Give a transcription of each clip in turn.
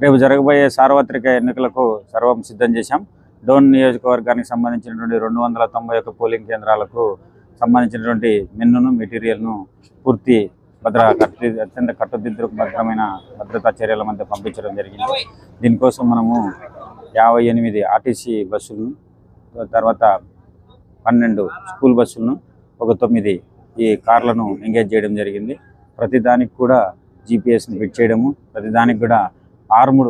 రేపు జరగబోయే సార్వత్రిక ఎన్నికలకు సర్వం సిద్ధం చేశాం. డోన్ నియోజకవర్గానికి సంబంధించినటువంటి 291 పోలింగ్ కేంద్రాలకు సంబంధించినటువంటి మెన్నును మెటీరియల్ను పూర్తి అత్యంత కట్టుదిట్టమైన భద్రతా చర్యల మధ్య పంపించడం జరిగింది. దీనికోసం మనము 58 ఆర్టీసీ బస్సులను, తర్వాత 12 స్కూల్ బస్సులను, ఒక 9 ఈ కార్లను ఎంగేజ్ చేయడం జరిగింది. ప్రతిదానికి కూడా జీపీఎస్ని ఫిట్ చేయడము, ప్రతిదానికి కూడా ఆర్ముడ్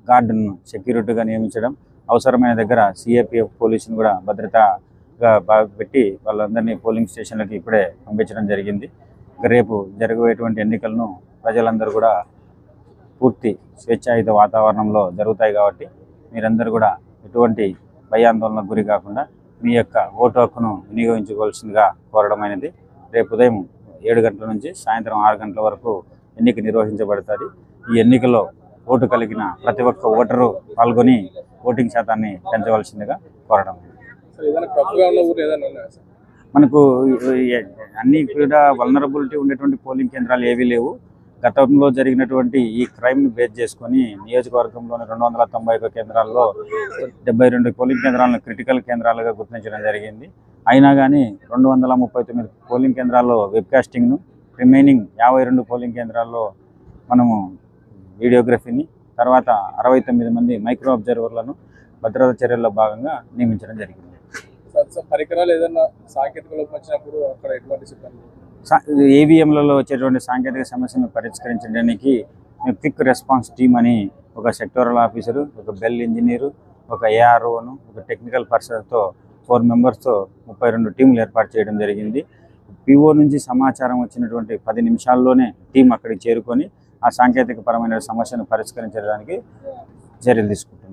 గార్డును సెక్యూరిటీగా నియమించడం, అవసరమైన దగ్గర సిఏపిఎఫ్ పోలీసును కూడా భద్రతగా పెట్టి వాళ్ళందరినీ పోలింగ్ స్టేషన్లకి ఇప్పుడే పంపించడం జరిగింది. రేపు జరగబోయేటువంటి ఎన్నికలను ప్రజలందరూ కూడా పూర్తి స్వేచ్ఛాయుత వాతావరణంలో జరుగుతాయి కాబట్టి మీరందరూ కూడా ఎటువంటి భయాందోళనకు గురి కాకుండా మీ యొక్క ఓటు హక్కును వినియోగించుకోవాల్సిందిగా కోరడమైనది. రేపు ఉదయం 7 గంటల నుంచి సాయంత్రం 6 గంటల వరకు ఎన్నిక నిర్వహించబడుతుంది. ఈ ఎన్నికలో ఓటు కలిగిన ప్రతి ఒక్క ఓటరు పాల్గొని ఓటింగ్ శాతాన్ని పెంచవలసిందిగా కోరడం. మనకు అన్ని కూడా వల్నరబిలిటీ ఉండేటువంటి పోలింగ్ కేంద్రాలు ఏవీ లేవు. గతంలో జరిగినటువంటి ఈ క్రైమ్ని బేస్ చేసుకొని నియోజకవర్గంలోని 291 కేంద్రాల్లో 72 పోలింగ్ కేంద్రాలను క్రిటికల్ కేంద్రాలుగా గుర్తించడం జరిగింది. అయినా కానీ 239 పోలింగ్ కేంద్రాల్లో వెబ్కాస్టింగ్ను, రిమైనింగ్ 52 పోలింగ్ కేంద్రాల్లో మనము వీడియోగ్రఫీని, తర్వాత 69 మంది మైక్రో అబ్జర్వర్లను భద్రతా చర్యల్లో భాగంగా నియమించడం జరిగింది. పరికరాలు ఏదైనా సాంకేతిక లోపం వచ్చినప్పుడు అక్కడ ఎటువంటి సిబ్బంది ఏవిఎంలలో వచ్చేటువంటి సాంకేతిక సమస్యను పరిష్కరించడానికి క్విక్ రెస్పాన్స్ టీమ్ అని ఒక సెక్టోరల్ ఆఫీసరు, ఒక బెల్ ఇంజనీరు, ఒక ఏఆర్ఓను, ఒక టెక్నికల్ పర్సన్తో 4 మెంబర్స్తో 32 టీంలు ఏర్పాటు చేయడం జరిగింది. పిఓ నుంచి సమాచారం వచ్చినటువంటి 10 నిమిషాల్లోనే టీం అక్కడికి చేరుకొని ఆ సాంకేతిక పరమైన సమస్యను పరిష్కరించడానికి చర్యలు తీసుకుంటారు.